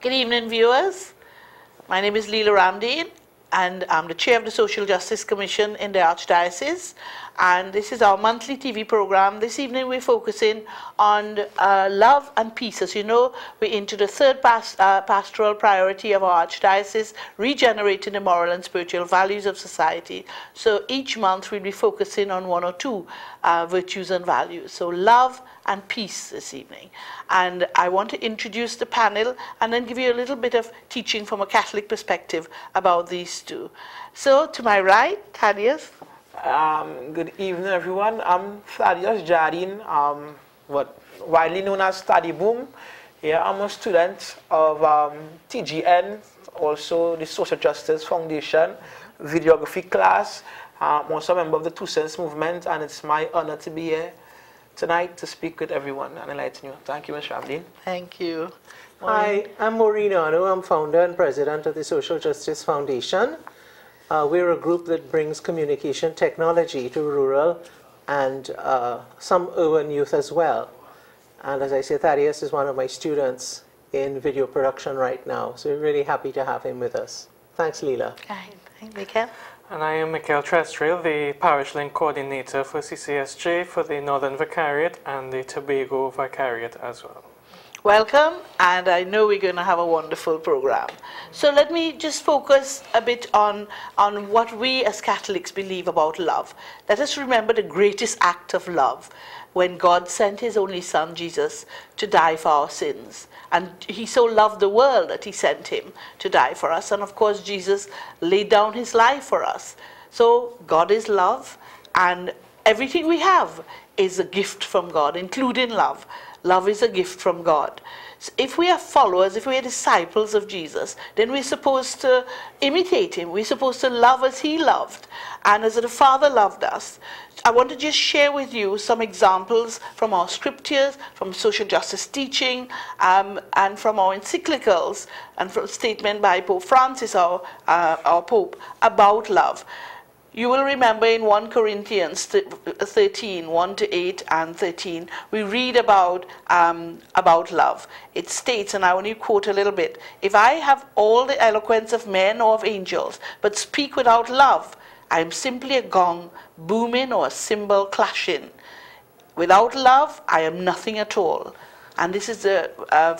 Good evening, viewers. My name is Leela Ramdeen, and I'm the chair of the Social Justice Commission in the Archdiocese. And this is our monthly TV program. This evening we're focusing on love and peace. As you know, we're into the third pastoral priority of our Archdiocese, regenerating the moral and spiritual values of society. So each month we'll be focusing on one or two virtues and values. So love and peace this evening. And I want to introduce the panel and then give you a little bit of teaching from a Catholic perspective about these two. So to my right, Thaddeus. Good evening, everyone. I'm Thaddeus Jardine, widely known as Study Boom. Yeah, I'm a student of TGN, also the Social Justice Foundation, videography class. I'm also a member of the Two Cents Movement, and it's my honor to be here tonight to speak with everyone and enlighten you. Thank you, Ms. Ramdeen. Thank you. Hi, I'm Maureen Arno. I'm founder and president of the Social Justice Foundation. We're a group that brings communication technology to rural and some urban youth as well. And as I say, Thaddeus is one of my students in video production right now. So we're really happy to have him with us. Thanks, Leela. Hi, Michael. And I am Michael Trestrail, the Parish Link Coordinator for CCSJ for the Northern Vicariate and the Tobago Vicariate as well. Welcome, and I know we're going to have a wonderful program. So let me just focus a bit on what we as Catholics believe about love. Let us remember the greatest act of love, when God sent his only son, Jesus, to die for our sins. And he so loved the world that he sent him to die for us. And of course, Jesus laid down his life for us. So God is love, and everything we have is a gift from God, including love. Love is a gift from God. So if we are followers, if we are disciples of Jesus, then we're supposed to imitate him. We're supposed to love as he loved and as the Father loved us. I want to just share with you some examples from our scriptures, from social justice teaching, and from our encyclicals, and from a statement by Pope Francis, our Pope, about love. You will remember in 1 Corinthians 13, 1 to 8 and 13, we read about love. It states, and I want to quote a little bit, "If I have all the eloquence of men or of angels, but speak without love, I am simply a gong booming or a cymbal clashing. Without love, I am nothing at all." And this is the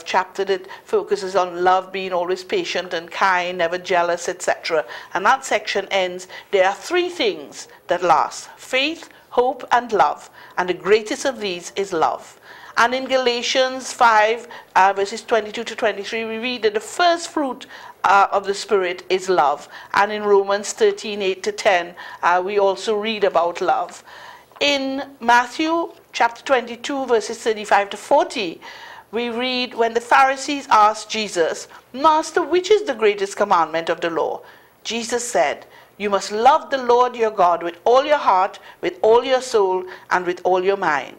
chapter that focuses on love being always patient and kind, never jealous, etc. And that section ends, "There are three things that last: faith, hope, and love. And the greatest of these is love." And in Galatians 5, verses 22 to 23, we read that the first fruit of the Spirit is love. And in Romans 13, 8 to 10, we also read about love. In Matthew chapter 22, verses 35 to 40, we read, when the Pharisees asked Jesus, "Master, which is the greatest commandment of the law?" Jesus said, "You must love the Lord your God with all your heart, with all your soul, and with all your mind.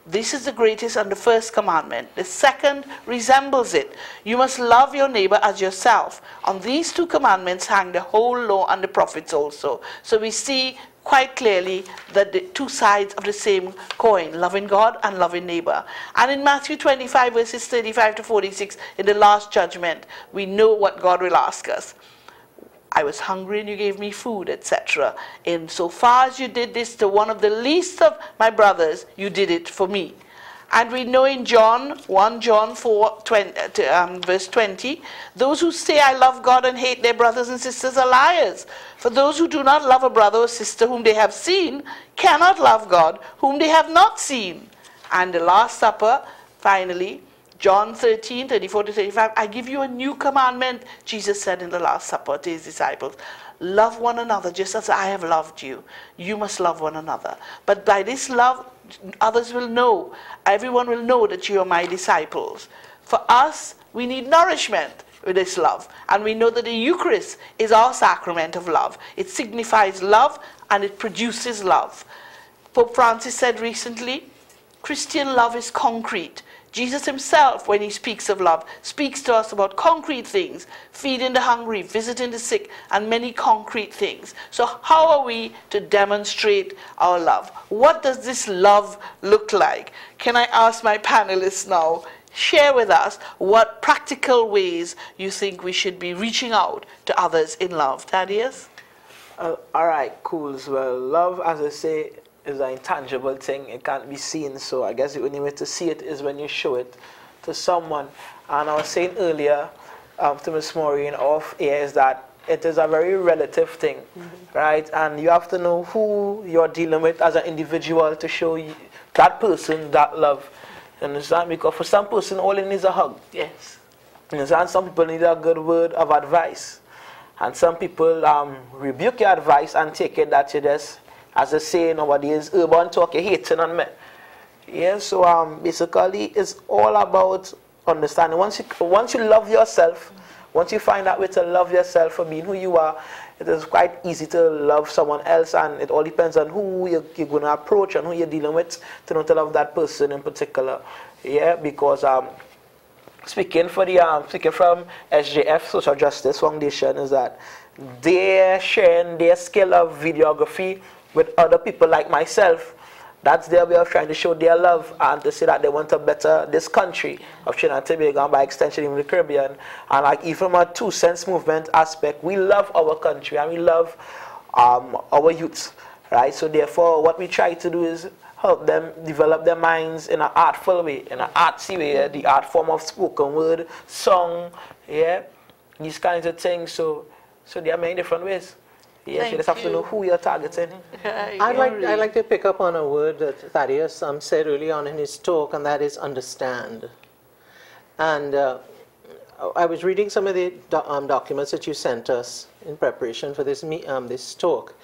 This is the greatest and the first commandment. The second resembles it. You must love your neighbor as yourself. On these two commandments hang the whole law and the prophets also." So we see quite clearly that the two sides of the same coin, loving God and loving neighbor. And in Matthew 25, verses 35 to 46, in the last judgment, we know what God will ask us. "I was hungry and you gave me food," etc. "In so far as you did this to one of the least of my brothers, you did it for me." And we know in 1 John 4, verse 20, "Those who say I love God and hate their brothers and sisters are liars. For those who do not love a brother or sister whom they have seen cannot love God whom they have not seen." And the Last Supper, finally, John 13, 34 to 35, "I give you a new commandment," Jesus said in the Last Supper to his disciples. "Love one another just as I have loved you. You must love one another. But by this love, others will know, everyone will know that you are my disciples." For us, we need nourishment with this love. And we know that the Eucharist is our sacrament of love. It signifies love and it produces love. Pope Francis said recently, Christian love is concrete. Jesus himself, when he speaks of love, speaks to us about concrete things, feeding the hungry, visiting the sick, and many concrete things. So how are we to demonstrate our love? What does this love look like? Can I ask my panelists now share with us what practical ways you think we should be reaching out to others in love. Thaddeus? All right, cool. Well, love, as I say, is an intangible thing. It can't be seen. So I guess the only way to see it is when you show it to someone. And I was saying earlier to Ms. Maureen off air is that it is a very relative thing, right? And you have to know who you're dealing with as an individual to show you, that person that love. You understand? Because for some person, all it needs is a hug. Yes. You understand? Some people need a good word of advice. And some people rebuke your advice and take it that you just, as they say nowadays, urban talk, you're hating on me. Yeah, so basically, it's all about understanding. Once you love yourself, once you find that way to love yourself for being who you are, it is quite easy to love someone else, and it all depends on who you're going to approach and who you're dealing with to know to love that person in particular. Yeah, because speaking from SJF Social Justice Foundation is that they're sharing their skill of videography with other people like myself. That's their way of trying to show their love and to say that they want to better this country of Trinidad and Tobago and by extension even the Caribbean. And like even from a 2 Cents movement aspect, we love our country and we love our youth, right? So therefore what we try to do is help them develop their minds in an artful way, in an artsy way, the art form of spoken word, song, yeah, these kinds of things. So there are many different ways. Yes, you just have to know who you're targeting. I'd like to pick up on a word that Thaddeus said early on in his talk, and that is understand. And I was reading some of the documents that you sent us in preparation for this talk.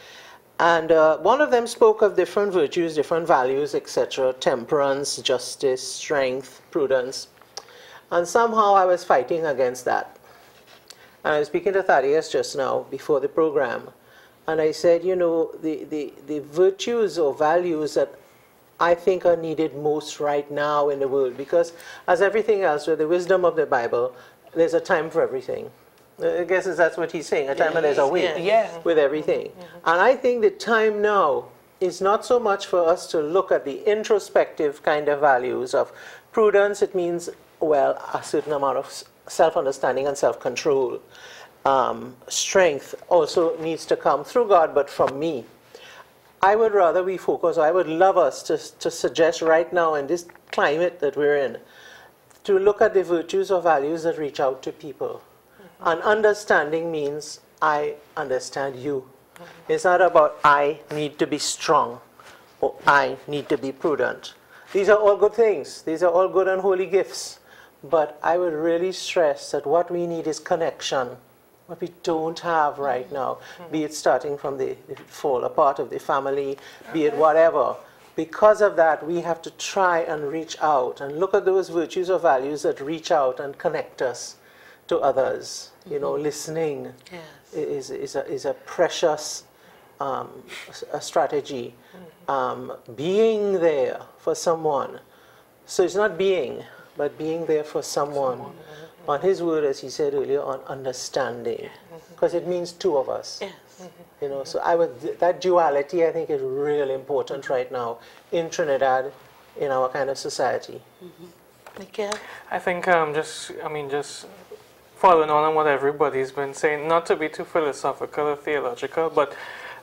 And one of them spoke of different virtues, different values, etc. Temperance, justice, strength, prudence. And somehow I was fighting against that. And I was speaking to Thaddeus just now before the program. And I said, you know, the virtues or values that I think are needed most right now in the world, because as everything else, with the wisdom of the Bible, there's a time for everything. I guess that's what he's saying, a time and there's a way with everything. And I think the time now is not so much for us to look at the introspective kind of values of prudence. It means, well, a certain amount of self-understanding and self-control. Strength also needs to come through God, but from me. I would rather we focus, I would love us to suggest right now in this climate that we're in, to look at the virtues or values that reach out to people. And understanding means I understand you. It's not about I need to be strong or I need to be prudent. These are all good things. These are all good and holy gifts. But I would really stress that what we need is connection. What we don't have right now, be it starting from the fall apart of the family, be it whatever. Because of that, we have to try and reach out and look at those virtues or values that reach out and connect us to others. You know, listening is a precious a strategy. Being there for someone. So it's not being, but being there for someone. On his word, as he said earlier, on understanding, because it means two of us. You know, so that duality, I think, is really important right now in Trinidad, in our kind of society. Miguel? I think just following on what everybody's been saying, not to be too philosophical or theological, but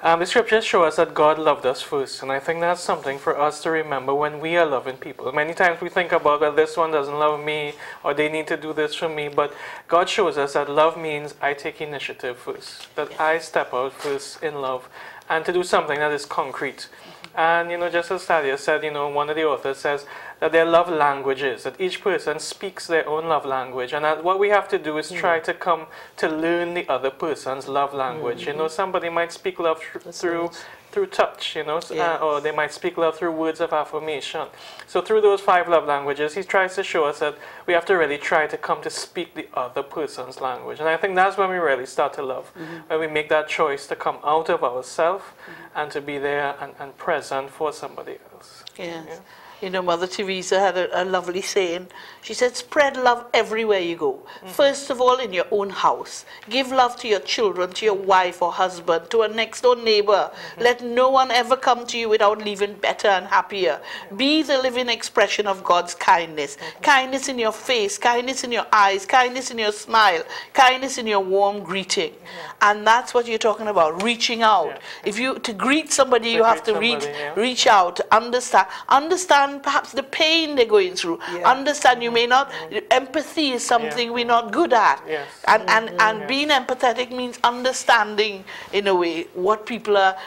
the scriptures show us that God loved us first, and I think that's something for us to remember when we are loving people. Many times we think about, well, this one doesn't love me, or they need to do this for me, but God shows us that love means I take initiative first, that I step out first in love, and to do something that is concrete. And, you know, just as Thaddeus said, you know, one of the authors says that their love languages, that each person speaks their own love language. And that what we have to do is try to come to learn the other person's love language. You know, somebody might speak love through touch, you know, or they might speak love through words of affirmation. So through those 5 love languages, he tries to show us that we have to really try to come to speak the other person's language. And I think that's when we really start to love, when we make that choice to come out of ourselves and to be there and present for somebody else. Yes. Yeah. You know, Mother Teresa had a lovely saying. She said, spread love everywhere you go. First of all, in your own house. Give love to your children, to your wife or husband, to a next door neighbor. Let no one ever come to you without leaving better and happier. Be the living expression of God's kindness. Kindness in your face, kindness in your eyes, kindness in your smile, kindness in your warm greeting. And that's what you're talking about, reaching out. If you, to greet somebody, you have to reach out, understand perhaps the pain they're going through. Understand you may not, empathy is something we're not good at. And being empathetic means understanding, in a way, what people are.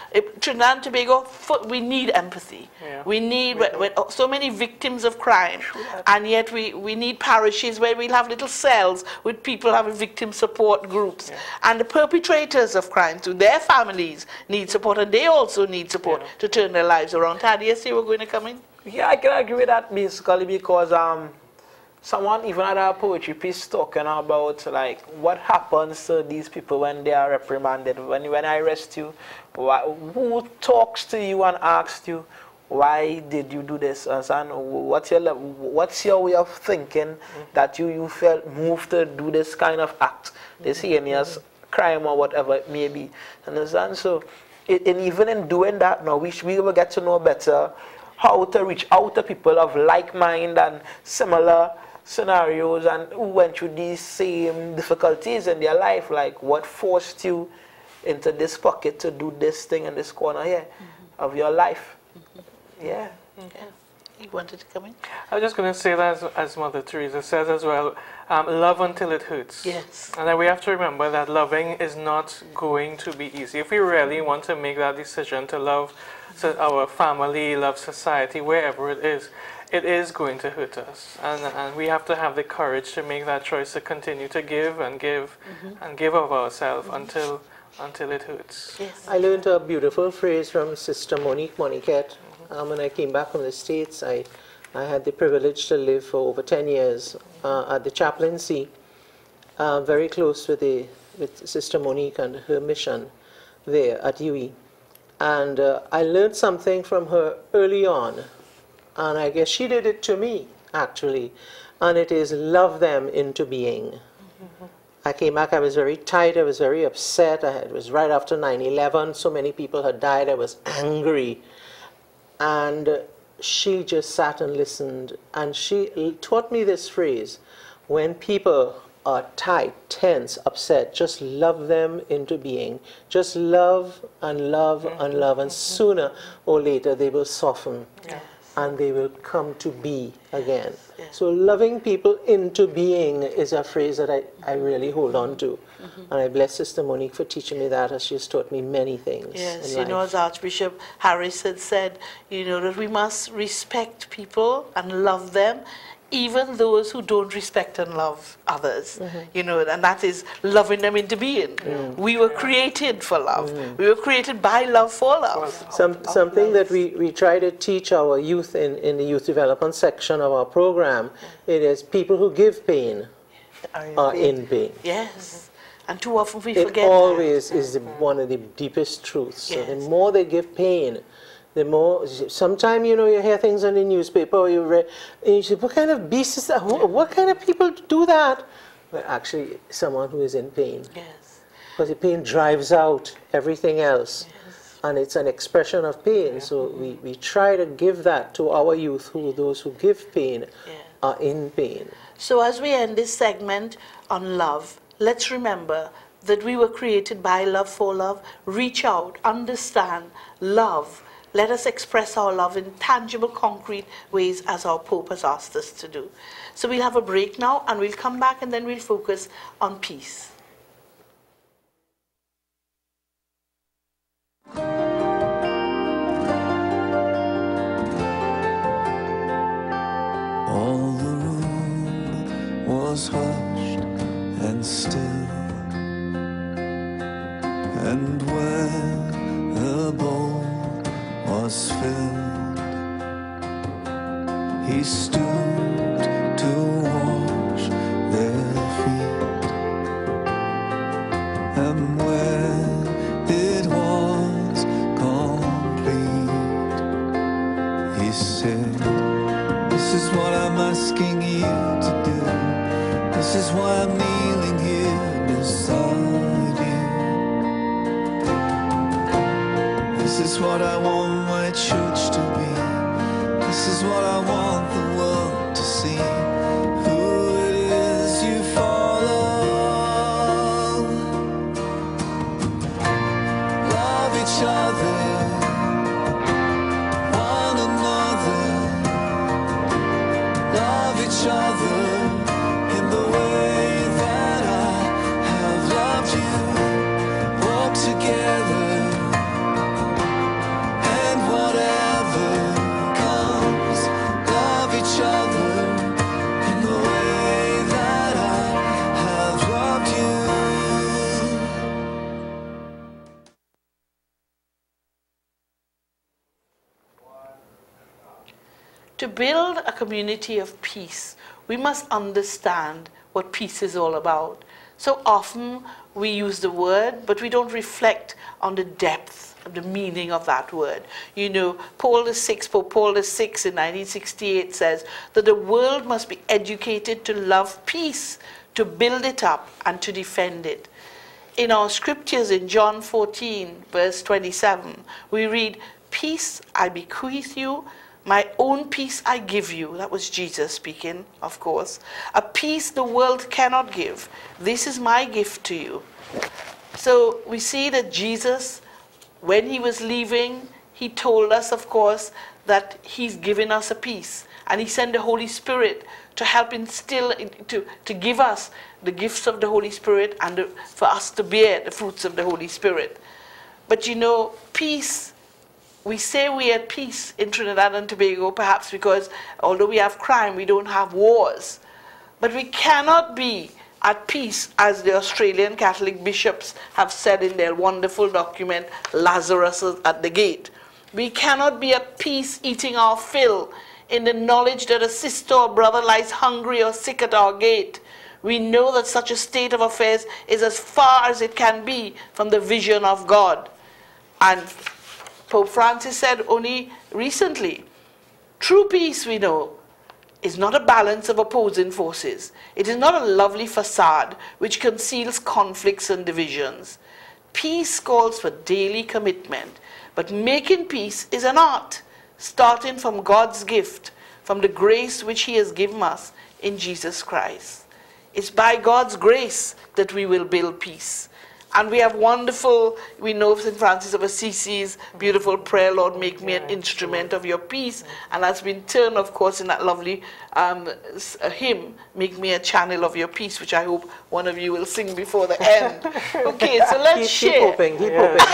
Trinidad and Tobago, we need empathy. We need, we're so many victims of crime, and yet we need parishes where we'll have little cells with people having victim support groups. And the perpetrators of crime, through their families, need support, and they also need support to turn their lives around. Thaddeus, you were going to come in? Yeah, I can agree with that basically, because someone even had a poetry piece talking about like what happens to these people when they are reprimanded. When I arrest you, who talks to you and asks you, why did you do this? And what's your way of thinking that you felt moved to do this kind of act, this heinous crime or whatever it may be? Understand? So, and even in doing that, now we will get to know better how to reach out to people of like mind and similar scenarios and who went through these same difficulties in their life. Like what forced you into this pocket to do this thing in this corner here of your life. Yeah. You wanted to come in? I was just going to say that, as Mother Teresa says as well, love until it hurts. Yes. And then we have to remember that loving is not going to be easy. If we really want to make that decision to love our family, love society, wherever it is going to hurt us. And we have to have the courage to make that choice to continue to give and give and give of ourselves until it hurts. Yes. I learned a beautiful phrase from Sister Monique Moniquette. When I came back from the States, I had the privilege to live for over 10 years at the chaplaincy, very close with Sister Monique and her mission there at UE. And I learned something from her early on, and I guess she did it to me, actually, and it is love them into being. I came back, I was very tired, I was very upset. It was right after 9/11, so many people had died, I was angry. And she just sat and listened, and she taught me this phrase: when people are tight, tense, upset, just love them into being. Just love and love and love, and sooner or later they will soften and they will come to be again. So loving people into being is a phrase that I really hold on to. And I bless Sister Monique for teaching me that, as she has taught me many things. Yes, you know, as Archbishop Harris had said, you know, that we must respect people and love them, even those who don't respect and love others, you know, and that is loving them into being. We were created for love. We were created by love for love. Something that we try to teach our youth in the youth development section of our program, it is people who give pain are in pain. Yes. And too often we forget it always is one of the deepest truths. So the more they give pain, the more, sometimes, you know, you hear things on the newspaper, or you read, and you say, what kind of beast is that? What kind of people do that? But actually, someone who is in pain. Yes. Because the pain drives out everything else. Yes. And it's an expression of pain. So we try to give that to our youth, those who give pain are in pain. So as we end this segment on love, let's remember that we were created by love for love. Reach out, understand, love. Let us express our love in tangible, concrete ways as our Pope has asked us to do. So we'll have a break now, and we'll come back, and then we'll focus on peace. All the room was hushed and still, and when the bowl was filled, he stooped to wash their feet, and when it was complete, he said, This is what I'm asking you to do. This is why I'm kneeling here beside you. This is what I want my church to be. This is what I want the world to see. Who it is you follow. Love each other, one another. Love each other in the way that I have loved you. Walk together, and whatever comes, love each other in the way that I have loved you. To build a community of peace, we must understand what peace is all about. So often we use the word, but we don't reflect on the depth of the meaning of that word. You know, Pope Paul VI in 1968 says that the world must be educated to love peace, to build it up, and to defend it. In our scriptures in John 14, verse 27, we read, "Peace I bequeath you, my own peace I give you." That was Jesus speaking, of course. "A peace the world cannot give. This is my gift to you." So we see that Jesus, when he was leaving, he told us, of course, that he's given us a peace. And he sent the Holy Spirit to help instill, to give us the gifts of the Holy Spirit and for us to bear the fruits of the Holy Spirit. But you know, peace, we say we are at peace in Trinidad and Tobago, perhaps because although we have crime, we don't have wars. But we cannot be at peace, as the Australian Catholic bishops have said in their wonderful document, Lazarus at the Gate. We cannot be at peace eating our fill in the knowledge that a sister or brother lies hungry or sick at our gate. We know that such a state of affairs is as far as it can be from the vision of God. And Pope Francis said only recently, true peace, we know, is not a balance of opposing forces. It is not a lovely facade which conceals conflicts and divisions. Peace calls for daily commitment, but making peace is an art, starting from God's gift, from the grace which he has given us in Jesus Christ. It's by God's grace that we will build peace. And we have wonderful, we know St. Francis of Assisi's beautiful prayer, Lord, make me an instrument of your peace. And that's been turned, of course, in that lovely hymn, make me a channel of your peace, which I hope one of you will sing before the end. Okay, so let's share. Keep hoping, keep hoping.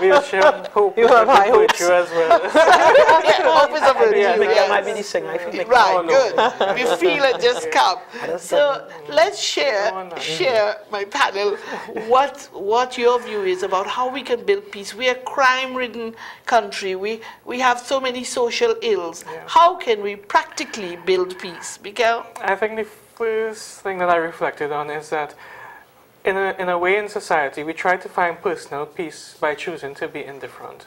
We'll share hope. You have high hopes. You as well. Yeah, hope is a virtue, Yeah, I think yes. I might be the singer. I think they Right, call good. We feel it just come. So let's share, my panel, what your view is about how we can build peace. We are a crime-ridden country. We have so many social ills. Yeah. How can we practically build peace? Miguel? I think the first thing that I reflected on is that in a way in society, we try to find personal peace by choosing to be indifferent.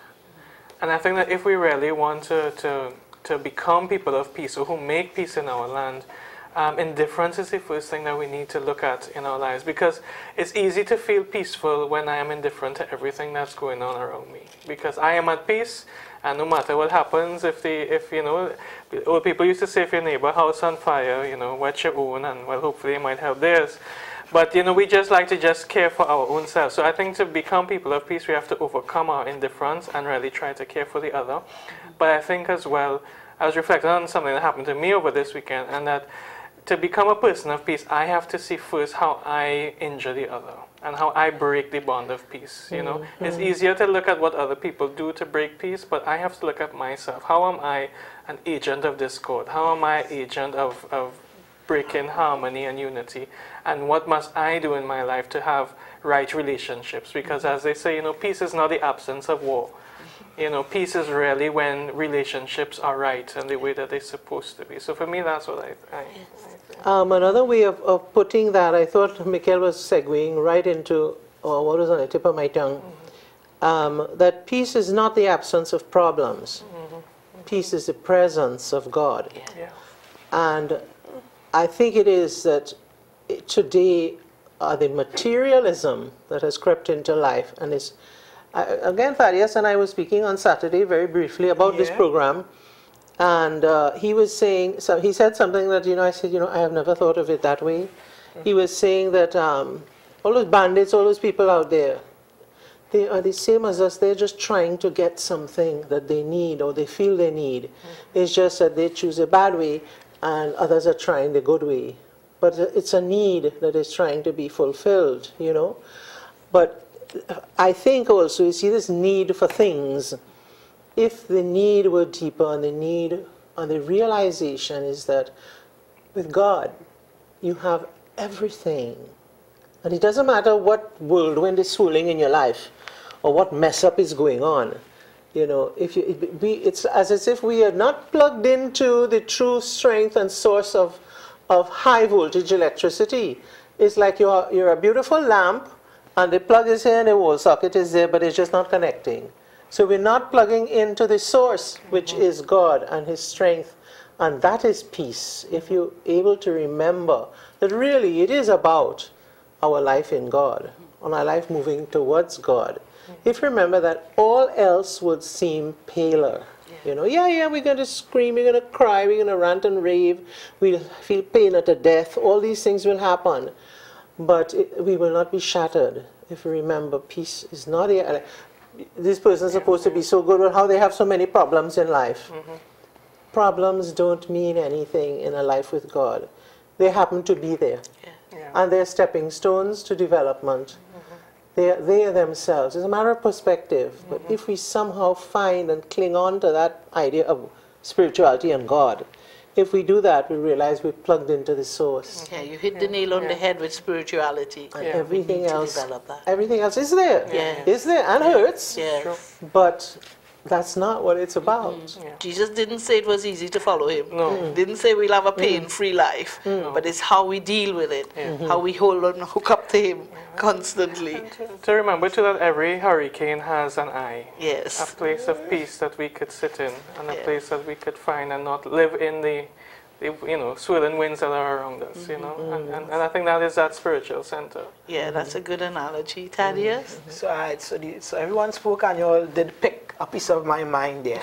And I think that if we really want to become people of peace, or who make peace in our land, indifference is the first thing that we need to look at in our lives, because it's easy to feel peaceful when I am indifferent to everything that's going on around me, because I am at peace, and no matter what happens, if you know, old people used to say, if your neighbor house on fire, you know, what's your own, and well, hopefully it might help theirs. But you know, we just like to just care for our own selves. So I think to become people of peace, we have to overcome our indifference and really try to care for the other. But I think as well, I was reflecting on something that happened to me over this weekend, and that to become a person of peace, I have to see first how I injure the other and how I break the bond of peace. You know, it's easier to look at what other people do to break peace, but I have to look at myself. How am I an agent of discord? How am I an agent of breaking harmony and unity? And what must I do in my life to have right relationships? Because as they say, you know, peace is not the absence of war. You know, peace is really when relationships are right and the way that they're supposed to be. So for me, that's what I think. Another way of putting that, I thought Mikhail was segueing right into, what was on the tip of my tongue, that peace is not the absence of problems. Peace is the presence of God. Yeah. And I think it is that today the materialism that has crept into life and is, again, Thaddeus and I were speaking on Saturday very briefly about this program, and he was saying, so he said something that, I said, I have never thought of it that way. He was saying that all those bandits, all those people out there, they are the same as us. They're just trying to get something that they need or they feel they need. It's just that they choose a bad way and others are trying the good way. But it's a need that is trying to be fulfilled, But I think also, you see, this need for things, if the need were deeper and the need and the realization is that with God, you have everything. And it doesn't matter what whirlwind is swirling in your life or what mess up is going on. It's as if we are not plugged into the true strength and source of high voltage electricity. It's like you're a beautiful lamp and the plug is here and the wall socket is there, but it's just not connecting. So we're not plugging into the source, which is God and His strength, and that is peace. If you're able to remember that really it is about our life in God, on our life moving towards God. If you remember that all else would seem paler. We're going to scream, we're going to cry, we're going to rant and rave, we'll feel pain at a death, all these things will happen. But we will not be shattered if we remember peace is not here. This person is supposed to be so good, but how they have so many problems in life. Problems don't mean anything in a life with God. They happen to be there. And they're stepping stones to development. They are themselves. It's a matter of perspective. But if we somehow find and cling on to that idea of spirituality and God, if we do that, we realize we're plugged into the source. Yeah, you hit the nail on the head with spirituality. And everything else, develop that. everything else is there. It's there and hurts. Yes. But that's not what it's about. Jesus didn't say it was easy to follow Him. No. Didn't say we'll have a pain-free life. But it's how we deal with it, how we hold on, hook up to Him constantly. To remember too that every hurricane has an eye. Yes. A place of peace that we could sit in, and a place that we could find and not live in the swirling winds that are around us, and I think that is that spiritual center. Yeah, that's a good analogy. Thaddeus? So everyone spoke and you all did pick a piece of my mind there.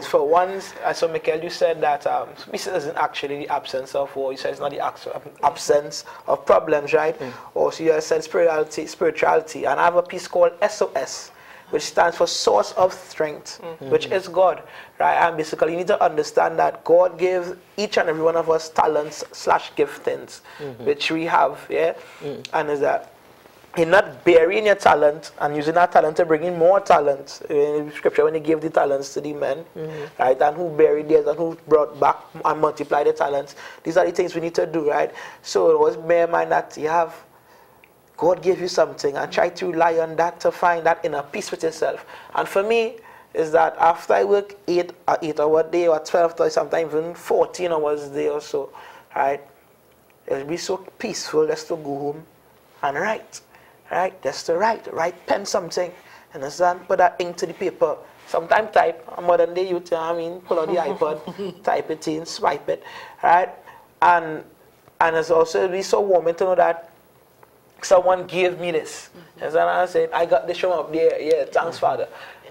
For once, so Michael, you said that peace isn't actually the absence of war. You said it's not the absence of problems, right? Also, you said spirituality. And I have a piece called SOS, which stands for Source of Strength, which is God, right? And basically, you need to understand that God gave each and every one of us talents / giftings, which we have, and is that you're not burying your talent and using that talent to bring in more talent. In Scripture, when He gave the talents to the men, right, and who buried theirs and who brought back and multiplied the talents, these are the things we need to do, right? So it was bear in mind that you have God gave you something and try to rely on that to find that inner peace with yourself. And for me, is that after I work 8-hour day or 12 or sometimes even 14 hours a day or so, right, it'll be so peaceful just to go home and write, right? Just to write pen something, understand? Put that ink to the paper. Sometimes type, a modern day youth, pull out the iPod, type it in, swipe it, right? And it's also, it'll be so warming to know that someone gave me this. And I said, I got this show up there. Yeah, thanks, Father.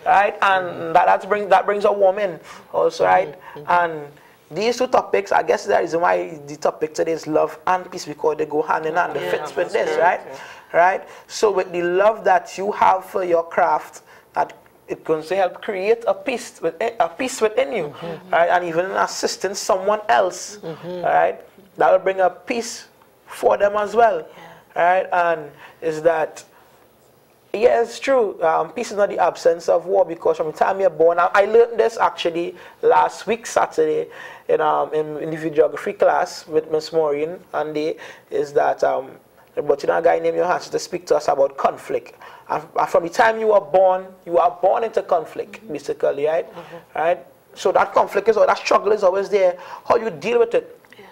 Right? And that brings a warming also, right? And these two topics, I guess the reason why the topic today is love and peace, because they go hand in hand. They fits with this, right? Right? So with the love that you have for your craft, that it can help create a peace within you, right? And even assisting someone else, right? That will bring a peace for them as well. Right? And is that, yeah, it's true. Peace is not the absence of war, because from the time you're born, I learned this actually last week, Saturday, in individual geography class with Miss Maureen, and is that but a guy named Johannes to speak to us about conflict. And from the time you are born into conflict, basically, right? Right? So that conflict is, or that struggle is always there. How you deal with it? Yes.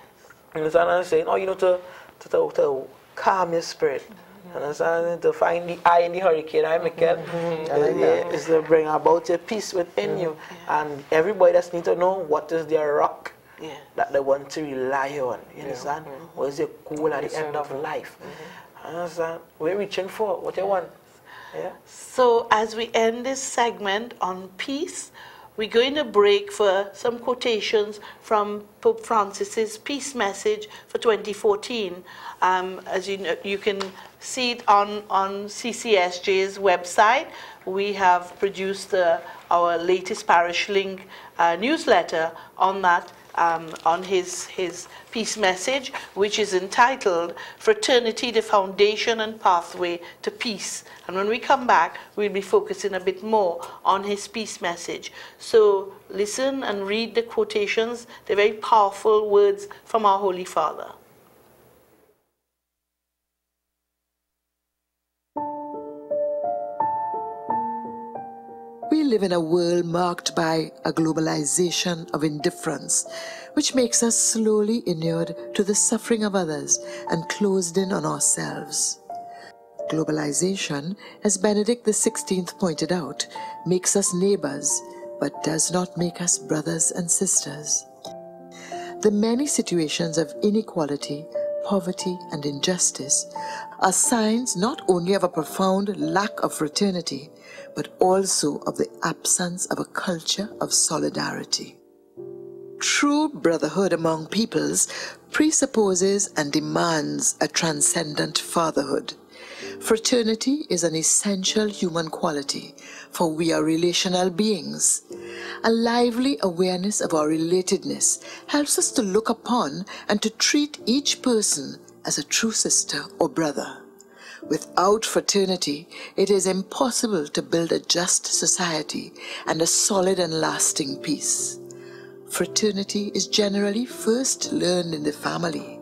And I'm saying, you know, to calm your spirit, Understand? To find the eye in the hurricane, I make it. Is to bring about a peace within you. And everybody just need to know what is their rock that they want to rely on. You understand? What is your goal at the end of life? Understand? We're reaching for what you want. Yeah. So as we end this segment on peace, we're going to break for some quotations from Pope Francis's peace message for 2014. As you know, you can see it on CCSJ's website. We have produced our latest Parish Link newsletter on that, on his peace message, which is entitled Fraternity, the Foundation and Pathway to Peace. And when we come back, we'll be focusing a bit more on his peace message. So listen and read the quotations. They're very powerful words from our Holy Father. We live in a world marked by a globalization of indifference, which makes us slowly inured to the suffering of others and closed in on ourselves. Globalization, as Benedict XVI pointed out, makes us neighbors, but does not make us brothers and sisters. The many situations of inequality, poverty, and injustice are signs not only of a profound lack of fraternity, but also of the absence of a culture of solidarity. True brotherhood among peoples presupposes and demands a transcendent fatherhood. Fraternity is an essential human quality, for we are relational beings. A lively awareness of our relatedness helps us to look upon and to treat each person as a true sister or brother. Without fraternity, it is impossible to build a just society and a solid and lasting peace. Fraternity is generally first learned in the family.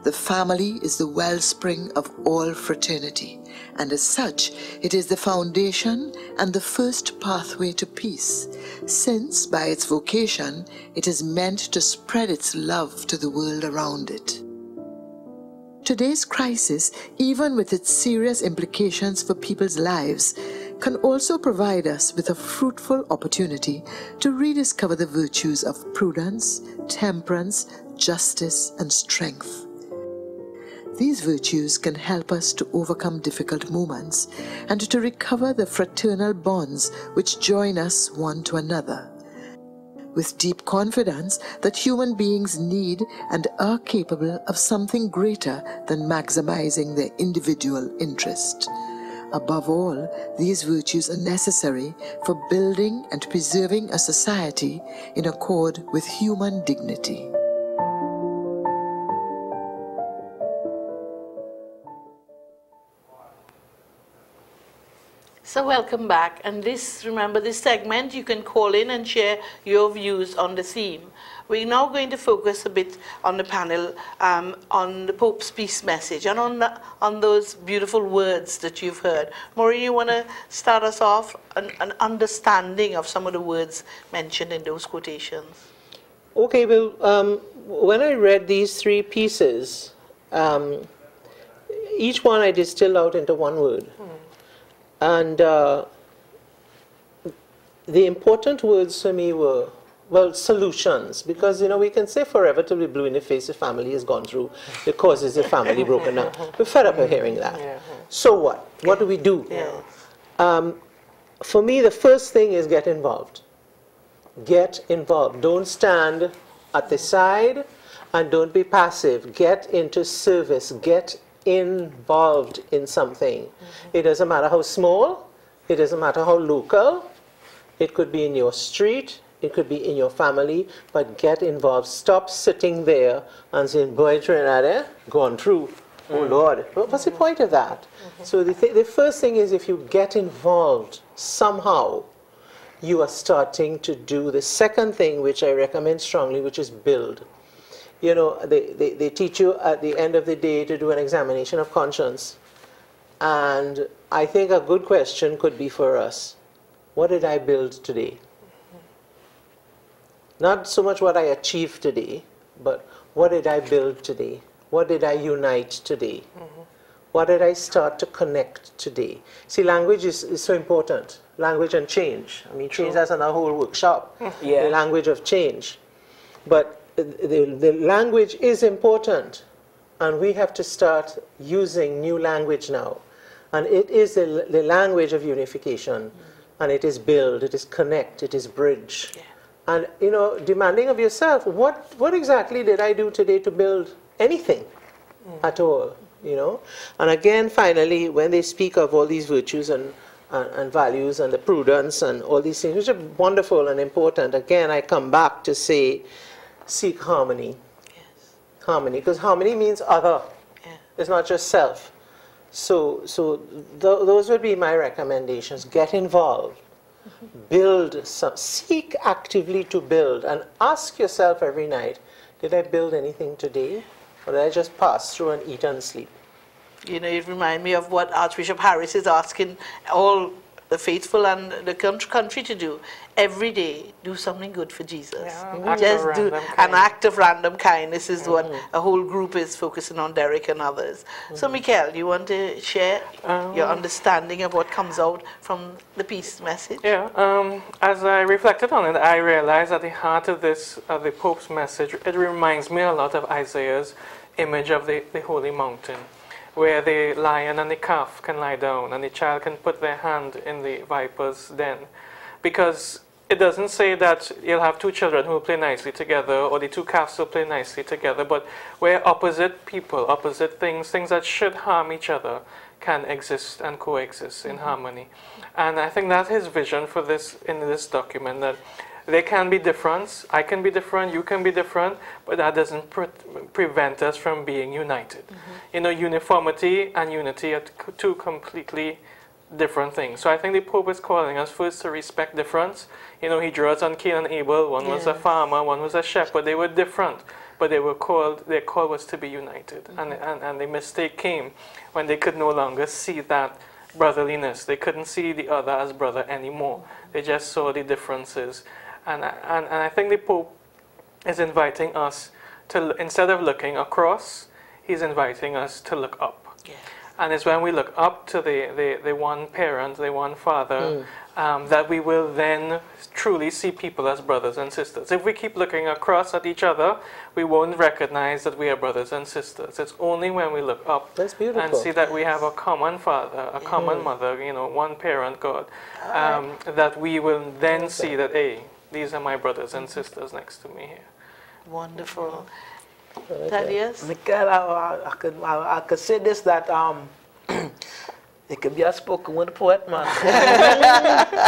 The family is the wellspring of all fraternity, and as such, it is the foundation and the first pathway to peace, since by its vocation, it is meant to spread its love to the world around it. Today's crisis, even with its serious implications for people's lives, can also provide us with a fruitful opportunity to rediscover the virtues of prudence, temperance, justice, and strength. These virtues can help us to overcome difficult moments and to recover the fraternal bonds which join us one to another, with deep confidence that human beings need and are capable of something greater than maximizing their individual interest. Above all, these virtues are necessary for building and preserving a society in accord with human dignity. So welcome back, and remember this segment, you can call in and share your views on the theme. We're now going to focus a bit on the panel on the Pope's peace message and on those beautiful words that you've heard. Maureen, you want to start us off an understanding of some of the words mentioned in those quotations? Okay, well, when I read these three pieces, each one I distilled out into one word. And the important words for me were, well, solutions, because, you know, we can say forever till we blue in the face the family has gone through the causes of family broken down. We're fed up of hearing that. So what? What do we do? For me, the first thing is get involved. Get involved. Don't stand at the side and don't be passive. Get into service. Get involved in something. It doesn't matter how small, it doesn't matter how local, it could be in your street, it could be in your family, but get involved. Stop sitting there and saying, boy, Trinidad, gone through. Oh Lord, what's the point of that? So the first thing is, if you get involved somehow, you are starting to do the second thing, which I recommend strongly, which is build. You know, they teach you at the end of the day to do an examination of conscience. And I think a good question could be for us, what did I build today? Not so much what I achieved today, but what did I build today? What did I unite today? What did I start to connect today? See, language is so important. Language and change. I mean, change, that's another whole workshop. Yeah. The language of change. But the language is important. And we have to start using new language now. And it is the language of unification. And it is build, it is connect, it is bridge. Yeah. And, you know, demanding of yourself, what exactly did I do today to build anything at all, you know? And again, finally, when they speak of all these virtues and values and the prudence and all these things, which are wonderful and important, again, I come back to say, seek harmony. Yes. Harmony, because harmony means other. Yeah. It's not just self. So those would be my recommendations. Get involved. Build, seek actively to build, and ask yourself every night, did I build anything today? Or did I just pass through and eat and sleep? You know, it reminds me of what Archbishop Harris is asking all the faithful and the country to do. Every day, do something good for Jesus. Yeah, Just do random an kindness. act of random kindness is what a whole group is focusing on, Derek and others. So, Mikhail, you want to share your understanding of what comes out from the peace message? Yeah, as I reflected on it, I realized at the heart of this, the Pope's message, it reminds me a lot of Isaiah's image of the holy mountain, where the lion and the calf can lie down and the child can put their hand in the viper's den. Because it doesn't say that you'll have two children who will play nicely together or the two calves will play nicely together, but where opposite people, opposite things that should harm each other can exist and coexist in harmony. And I think that's his vision for this, in this document, that there can be difference, I can be different, you can be different, but that doesn't prevent us from being united. You know, uniformity and unity are two completely different things. So I think the Pope is calling us first to respect difference. You know, he draws on Cain and Abel. One was a farmer, one was a shepherd. They were different, but they were called, their call was to be united. And the mistake came when they could no longer see that brotherliness. They couldn't see the other as brother anymore. They just saw the differences. And I think the Pope is inviting us to, instead of looking across, he's inviting us to look up. Yeah. And it's when we look up to the one parent, the one father, that we will then truly see people as brothers and sisters. If we keep looking across at each other, we won't recognize that we are brothers and sisters. It's only when we look up That's beautiful. and see that we have a common father, a common mother, you know, one parent, God, that we will then see that, hey, these are my brothers and sisters next to me here. Wonderful. Thaddeus? Mikhail, I could say this, that it could be a spoken word poet, man.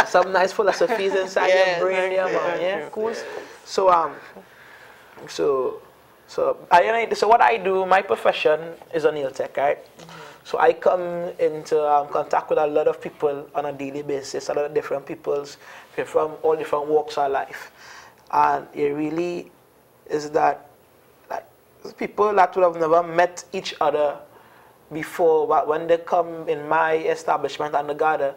Some nice philosophies inside your brain there, man. Yeah, cool. So so what I do, my profession is a nail tech, right? So I come into contact with a lot of people on a daily basis, a lot of different peoples from all different walks of life. And it really is that people that would have never met each other before, but when they come in my establishment and they gather,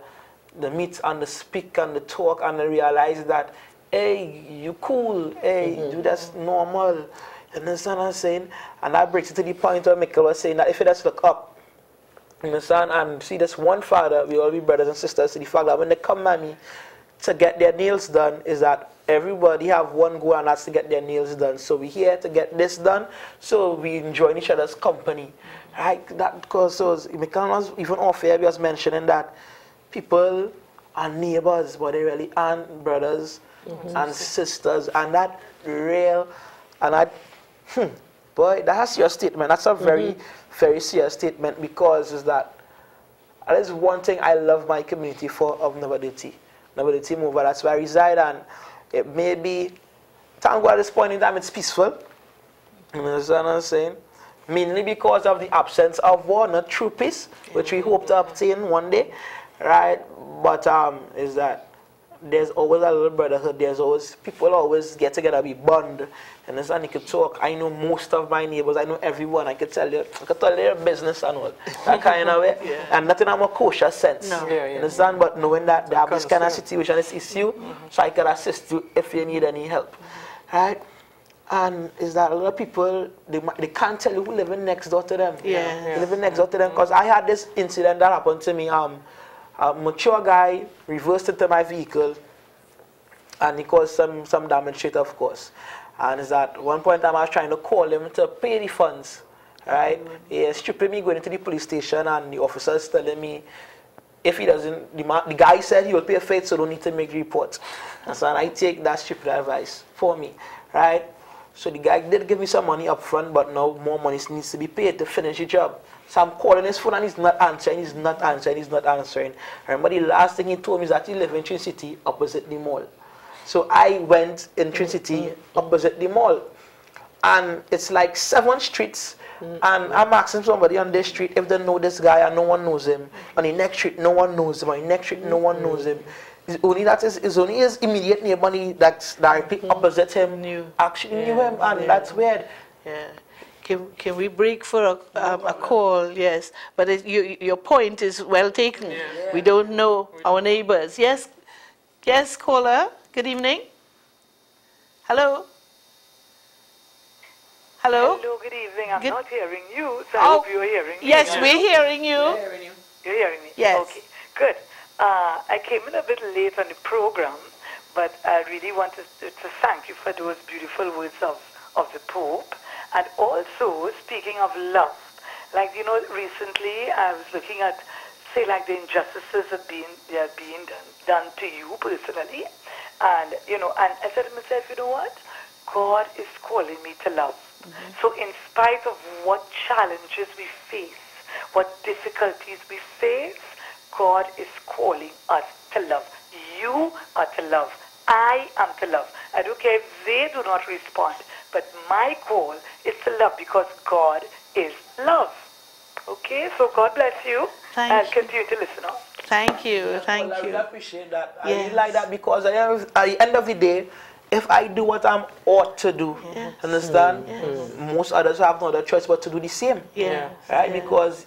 they meet and they speak and they talk and they realize that, hey, you cool, hey, you that's normal. You understand what I'm saying? And that brings it to the point where Mikhail was saying that if you just look up, you understand, and see this one father, we all be brothers and sisters, to the fact that when they come at me to get their nails done, is that everybody have one goal, and that's to get their nails done. So we're here to get this done, so we enjoy each other's company. Right? That because so Mikhail was even off air, he was mentioning that people are neighbors, but they really aren't brothers and sisters, and that real, and that, boy, that's your statement. That's a very, very serious statement, because is that is one thing I love my community for of Novaditi Movement. That's where I reside, and it may be, thank God at this point in time, it's peaceful. You understand what I'm saying? Mainly because of the absence of war, not true peace, which we hope to obtain one day, right? But is that there's always a little brotherhood. There's always, people always get together, be bond. And you could talk. I know most of my neighbors. I know everyone. I could tell you their business and all. That kind of way. And nothing in a kosher sense. No. You understand? But knowing that they have this kind of situation, this issue, so I can assist you if you need any help. Right? And is that a lot of people, they can't tell you who living next door to them. Yeah. They living next door to them. Because I had this incident that happened to me. A mature guy reversed into my vehicle and he caused some damage to it, of course. And is that one point in time I was trying to call him to pay the funds. Right? He stripping me going into the police station and the officers telling me if he doesn't, the guy said he will pay a fee, so don't need to make the report. And so I take that stupid advice for me. Right? So the guy did give me some money up front, but now more money needs to be paid to finish the job. So I'm calling his phone and he's not answering, he's not answering, he's not answering. I remember the last thing he told me is that he lives in Trin City opposite the mall. So I went in Trin City opposite the mall. And it's like 7 streets. And I'm asking somebody on this street if they know this guy and no one knows him. On the next street, no one knows him. On the next street, no one knows him. It's only his immediate neighbor that's directly opposite him actually knew him, and that's weird. Yeah. Can we break for a call? Yes. But your point is well taken. Yeah. We don't know our neighbors. Yes. Yes, caller. Good evening. Hello. Hello. Hello, good evening. I'm not hearing you, so I hope you're hearing me. Yes, we're hearing you. We're hearing you. You're hearing me? Yes. Okay, good. I came in a bit late on the program, but I really wanted to thank you for those beautiful words of the Pope. And also, speaking of love, like, you know, recently I was looking at, say, like the injustices that are being done to you personally. And, you know, and I said to myself, you know what? God is calling me to love. So in spite of what challenges we face, what difficulties we face, God is calling us to love. You are to love. I am to love. I don't care if they do not respond, but my call is to love because God is love. Okay, so God bless you. Thank you. Continue to listen on. Thank you. Thank I you. really appreciate that. I really like that because at the end of the day, if I do what I'm ought to do, understand? Most others have no other choice but to do the same. Right? Because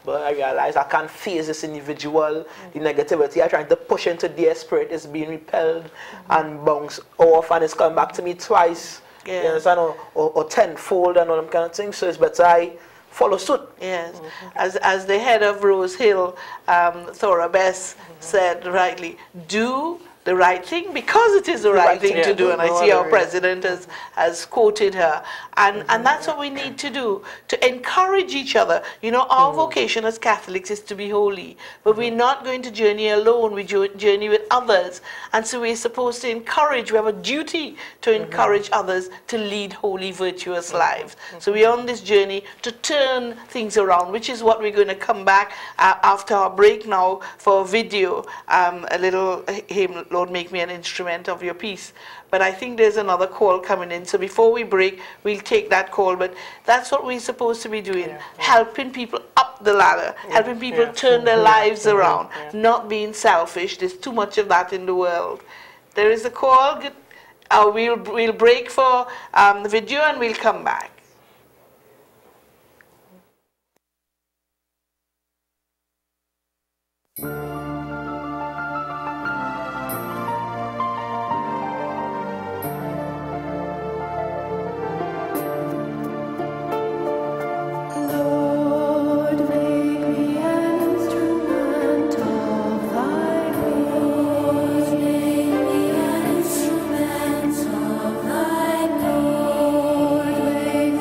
I realize I can't face this individual, the negativity I'm trying to push into their spirit is being repelled and bounce off, and it's coming back to me twice. You understand? Or tenfold and all them kind of things. So it's better I follow suit. Yes. As the head of Rose Hill, Thora Bess said rightly, do the right thing because it is the right thing to do, and I see our president has quoted her, and that's what we need to do, to encourage each other. You know, our vocation as Catholics is to be holy, but we're not going to journey alone, we journey with others, and so we're supposed to encourage, we have a duty to encourage others to lead holy, virtuous lives. So we're on this journey to turn things around, which is what we're going to come back after our break now for a video, a little hymn, Lord, make me an instrument of your peace. But I think there's another call coming in. So before we break, we'll take that call. But that's what we're supposed to be doing, helping people up the ladder, helping people turn their lives around, not being selfish. There's too much of that in the world. There is a call. We'll break for the video and we'll come back. Instrument of thy glory.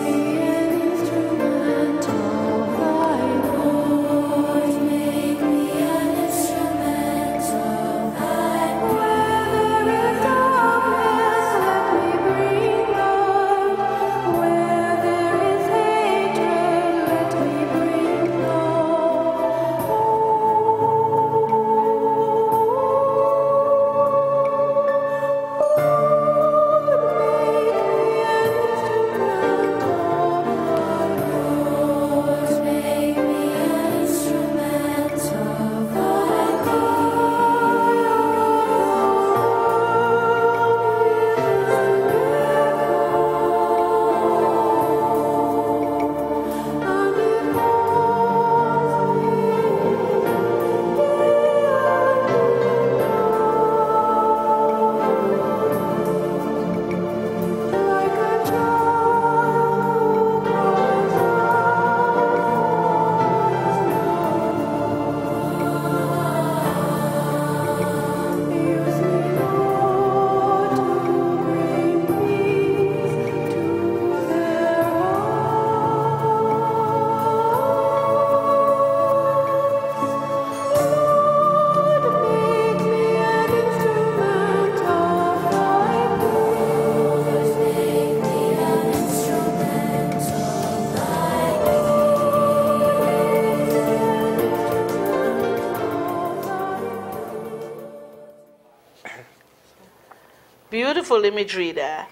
beautiful imagery there.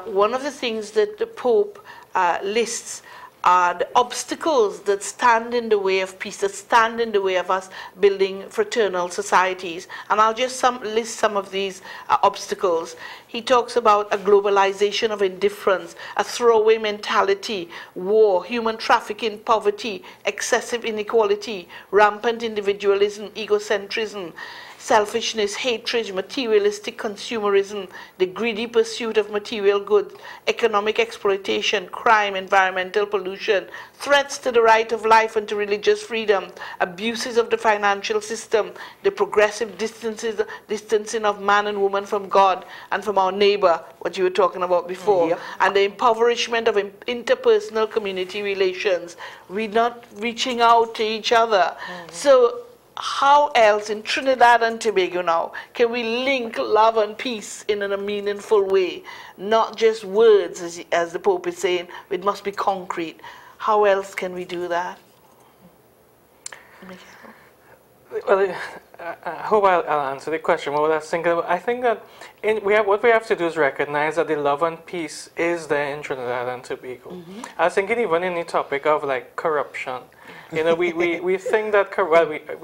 One of the things that the Pope lists are the obstacles that stand in the way of peace, that stand in the way of us building fraternal societies. And I'll just list some of these obstacles. He talks about a globalization of indifference, a throwaway mentality, war, human trafficking, poverty, excessive inequality, rampant individualism, egocentrism, selfishness, hatred, materialistic consumerism, the greedy pursuit of material goods, economic exploitation, crime, environmental pollution, threats to the right of life and to religious freedom, abuses of the financial system, the progressive distancing of man and woman from God and from our neighbor, what you were talking about before, Yep. and the impoverishment of interpersonal community relations. We're not reaching out to each other. So how else in Trinidad and Tobago now can we link love and peace in a meaningful way? Not just words, as the Pope is saying, it must be concrete. How else can we do that? Well, I hope I'll answer the question. What I was thinking about, I think that what we have to do is recognize that the love and peace is there in Trinidad and Tobago. I was thinking even in the topic of like corruption. You know, we think that,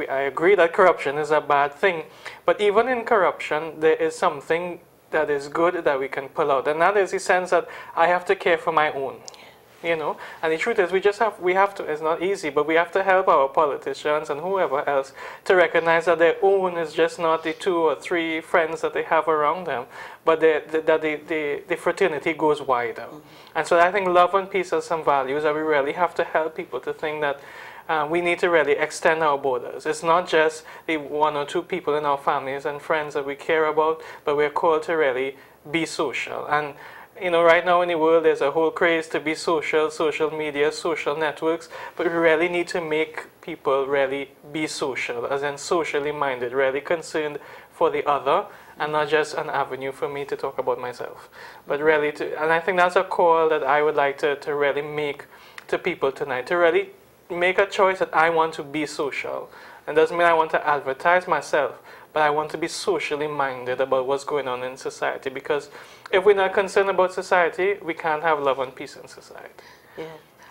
I agree that corruption is a bad thing, but even in corruption, there is something that is good that we can pull out, and that is the sense that I have to care for my own. You know, and the truth is we have to, it's not easy, but we have to help our politicians and whoever else to recognize that their own is just not the 2 or 3 friends that they have around them, but that the fraternity goes wider. And so I think love and peace are some values that we really have to help people to think that we need to really extend our borders. It's not just the 1 or 2 people in our families and friends that we care about, but we're called to really be social. And you know, right now in the world, there's a whole craze to be social media, social networks, but we really need to make people really be social, as in socially minded, really concerned for the other, and not just an avenue for me to talk about myself. But really, and I think that's a call that I would like to really make to people tonight, to really make a choice that I want to be social. It doesn't mean I want to advertise myself, but I want to be socially minded about what's going on in society, because if we're not concerned about society, we can't have love and peace in society. Yeah.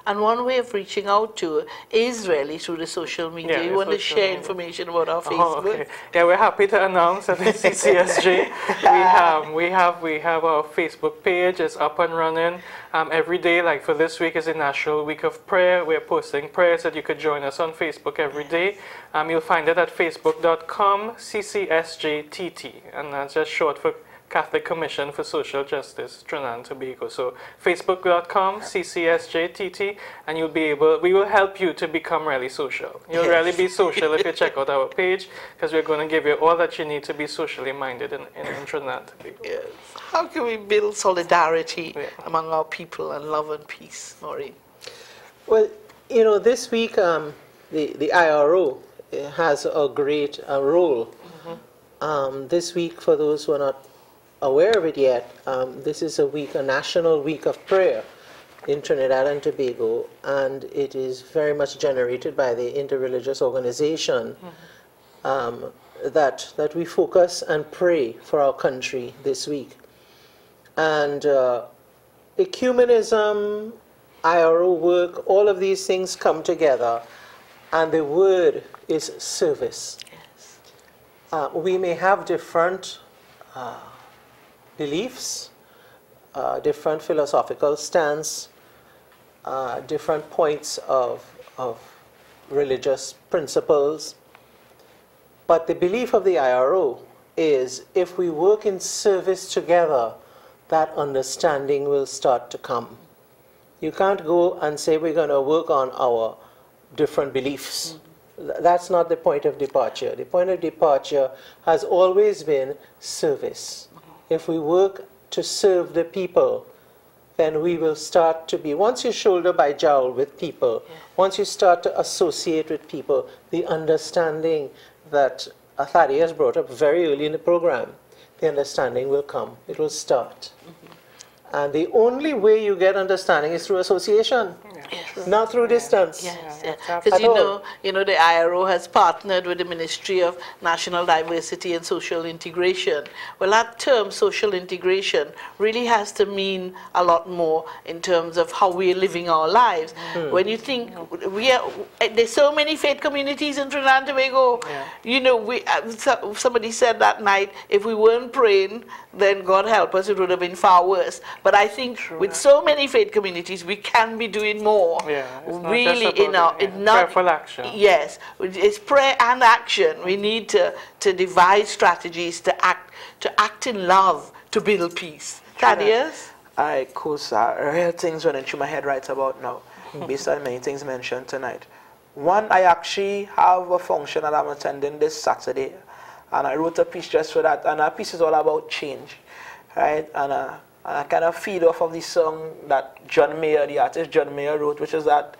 And one way of reaching out to is really through the social media. Yeah, you want to social share media. information about our Facebook? Oh, okay. Yeah, we're happy to announce that in CCSJ we have our Facebook page. It's up and running. Every day, like for this week, is the National Week of Prayer. We're posting prayers that you could join us on Facebook every day. You'll find it at facebook.com/CCSJTT, and that's just short for Catholic Commission for Social Justice, Trinidad and Tobago. So facebook.com/CCSJTT, and we will help you to become really social. You'll really be social if you check out our page, because we're going to give you all that you need to be socially minded in Trinidad and Tobago. Yes. How can we build solidarity among our people and love and peace, Maureen? Well, you know, this week the IRO has a great role. This week, for those who are not aware of it yet, this is a national week of prayer in Trinidad and Tobago, and it is very much generated by the interreligious organization that we focus and pray for our country this week. And ecumenism, IRO work, all of these things come together, and the word is service. Yes. We may have different beliefs, different philosophical stance, different points of religious principles, but the belief of the IRO is if we work in service together, that understanding will start to come. You can't go and say we're going to work on our different beliefs. That's not the point of departure. The point of departure has always been service. If we work to serve the people, then we will start to be, once you shoulder by jowl with people, once you start to associate with people, the understanding that Thaddeus brought up very early in the program, the understanding will come. It will start. And the only way you get understanding is through association. Yes. Not through distance. Yes, Yeah, because at all. you know, the IRO has partnered with the Ministry of National Diversity and Social Integration. Well, that term, social integration, really has to mean a lot more in terms of how we're living our lives. When you think there's so many faith communities in Trinidad and Tobago. You know, somebody said that night, if we weren't praying, then God help us, it would have been far worse. But I think with so many faith communities, we can be doing more. Yeah, it's not really, just in our, about, in not, prayerful action. Yes, it's prayer and action. We need to devise strategies to act in love, to build peace. Thaddeus? Alright, cool, sir. Real things running through my head right about now, based on many things mentioned tonight. One, I actually have a function that I'm attending this Saturday, and I wrote a piece just for that, and that piece is all about change, right? And I kind of feed off of the song that John Mayer, the artist John Mayer, wrote, which is that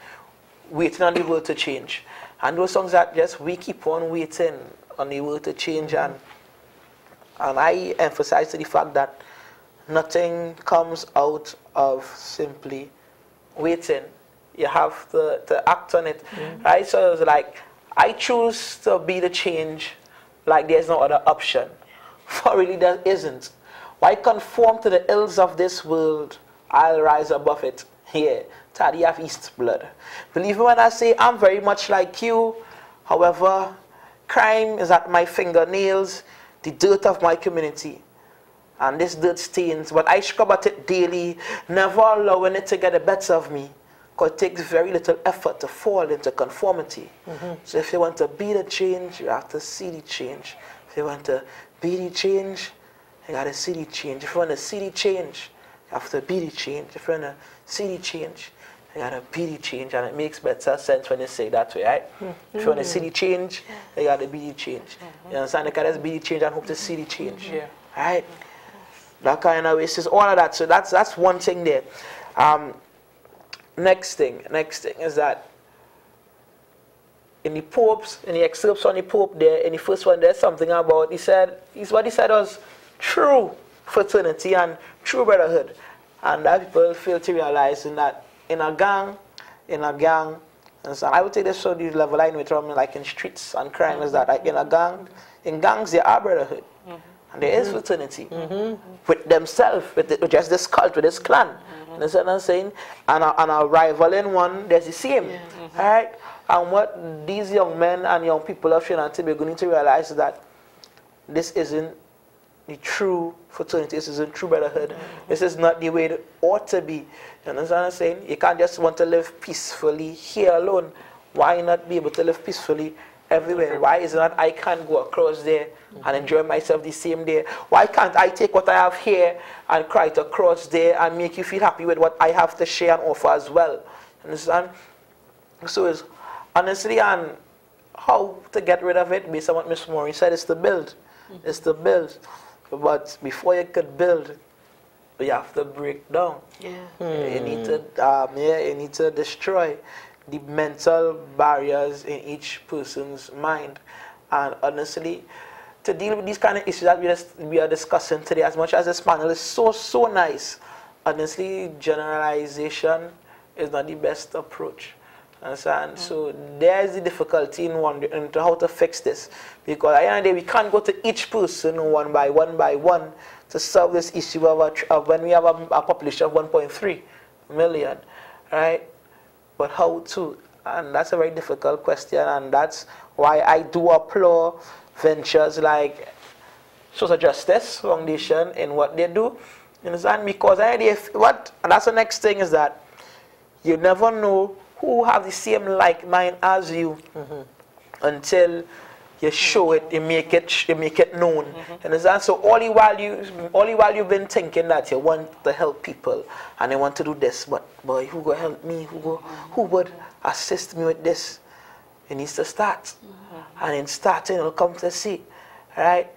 waiting on the world to change. And those songs that just we keep on waiting on the world to change, and I emphasize to the fact that nothing comes out of simply waiting. You have to act on it, right? So it's like, I choose to be the change, like there's no other option. For really there isn't. Why conform to the ills of this world? I'll rise above it. Here, Taddy have East blood. Believe me when I say I'm very much like you. However, crime is at my fingernails, the dirt of my community. And this dirt stains, but I scrub at it daily, never allowing it to get the better of me. Because it takes very little effort to fall into conformity. So if you want to be the change, you have to see the change. If you want to be the change, you got to see the change. If you want to see the change, you have to be the change. If you want to see the change, you got to be the change. And it makes better sense when you say that way, right? If you want to see the change, you got to be the change. You understand? You got to be the change and hope to see the change. Right? That kind of way. It's all of that. So that's one thing there. Next thing is that in the popes, in the excerpts on the Pope there, in the first one, there's something about, what he said was true fraternity and true brotherhood. And that people fail to realize that in a gang, and so I would take this to the level I know it from, like in streets and crime, is that like in gangs there are brotherhood. And there is fraternity with themselves, with just this cult, with this clan. You understand what I'm saying? And a rival in one, there's the same. Alright? And what these young men and young people of Trinidad and Tobago need to realize is that this isn't the true fraternity, this isn't true brotherhood. This is not the way it ought to be. You understand what I'm saying? You can't just want to live peacefully here alone. Why not be able to live peacefully everywhere? Why is it that I can't go across there and enjoy myself the same day? Why can't I take what I have here and cry it across there and make you feel happy with what I have to share and offer as well? Understand? So it's honestly, and how to get rid of it, based on what Miss Maureen said, is to build. It's to build. But before you could build, you have to break down. You need to destroy the mental barriers in each person's mind. And honestly, to deal with these kind of issues that we are discussing today, as much as this panel is so nice, honestly, generalization is not the best approach. Understand? So there's the difficulty in wondering into how to fix this. Because at the end of the day, we can't go to each person one by one to solve this issue of when we have a population of 1.3 million, right? But how to? And that's a very difficult question, and that's why I do applaud ventures like Social Justice Foundation in what they do. You understand? Because and that's the next thing is that you never know who have the same like mind as you until you show it, you make it known. You understand? So all the while you've been thinking that you want to help people and you want to do this, but boy, who will help me? Who would assist me with this? It needs to start. And in starting, it'll come to see. Right?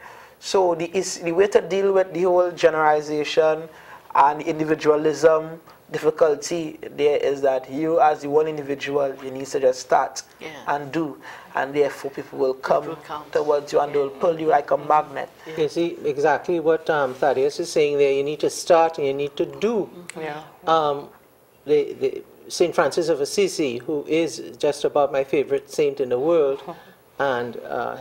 So the way to deal with the whole generalization and individualism difficulty there is that you as the one individual, you need to just start and do, and therefore people will come towards you and they will pull you like a magnet. You see exactly what Thaddeus is saying there. You need to start and you need to do. St. Francis of Assisi, who is just about my favorite saint in the world, and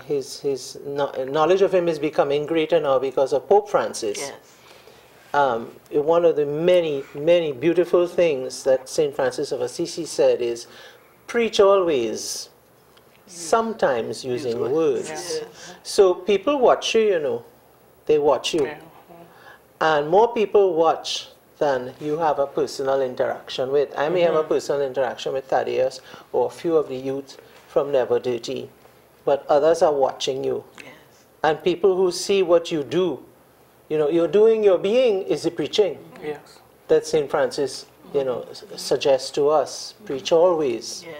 his knowledge of him is becoming greater now because of Pope Francis. Yes. One of the many, many beautiful things that St. Francis of Assisi said is, preach always, sometimes using words. Yes. So people watch you, you know. They watch you. Yeah. And more people watch than you have a personal interaction with. I may have a personal interaction with Thaddeus or a few of the youth from Never Dirty, but others are watching you. Yes. And people who see what you do, you know, you're doing, your being is the preaching Yes. that St. Francis, you know, suggests to us. Preach always, Yes.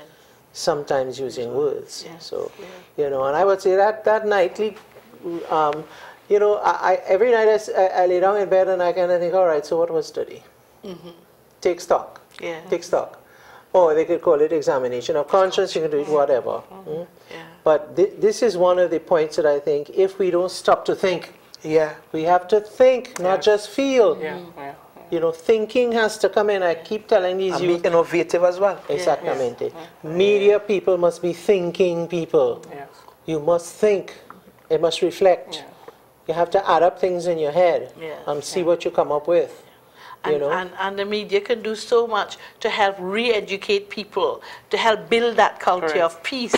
sometimes using words. Yes. So, Yes. you know, and I would say that nightly, you know, every night I lay down in bed and I kind of think, all right, so what was today? Take stock. Yeah. Take stock. Or they could call it examination of conscience, you can do it whatever. Yeah. But this is one of the points that I think if we don't stop to think, Yeah. we have to think, not Yes. just feel. Yeah. Yeah. You know, thinking has to come in. I keep telling these And youth. be innovative as well. Exactamente. Media people must be thinking people. Yes. You must think. It must reflect. Yeah. You have to add up things in your head Yes. and see what you come up with. You And, know? and the media can do so much to help re-educate people, to help build that culture Correct. of peace.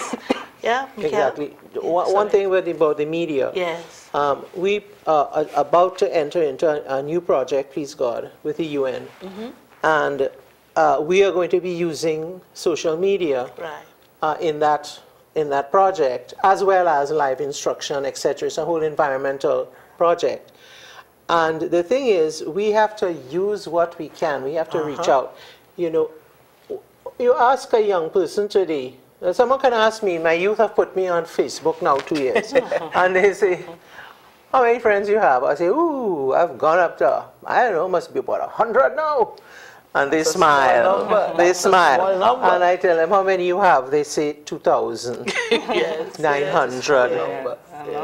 Yeah, Mikhail? Exactly. One thing about the media. Yes. We are about to enter into a new project, please God, with the UN. And we are going to be using social media Right. in that project, as well as live instruction, etc. It's a whole environmental project. And the thing is, we have to use what we can. We have to reach out. You know, you ask a young person today, someone can ask me, my youth have put me on Facebook now 2 years. And they say, how many friends you have? I say, ooh, I've gone up to, I don't know, must be about 100 now. And they smile. They smile. And I tell them, how many you have? They say 2,000. Yes. 900.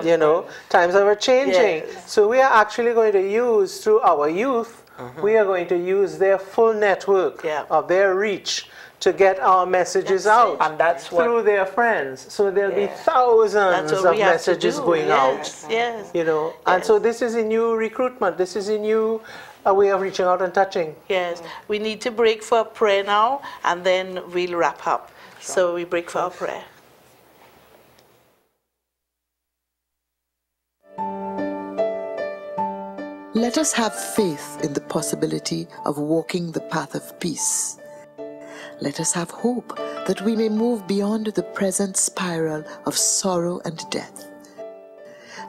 You know, times are changing. Yes. So we are actually going to use, through our youth, we are going to use their full network of their reach to get our messages out. And that's what through their friends. So there'll be That's thousands what of we have to messages do. going Yes. out. Yes. You know, and Yes. so this is a new recruitment. This is a new way of reaching out and touching. Yes. We need to break for a prayer now, and then we'll wrap up. So we break for our prayer. Let us have faith in the possibility of walking the path of peace. Let us have hope that we may move beyond the present spiral of sorrow and death.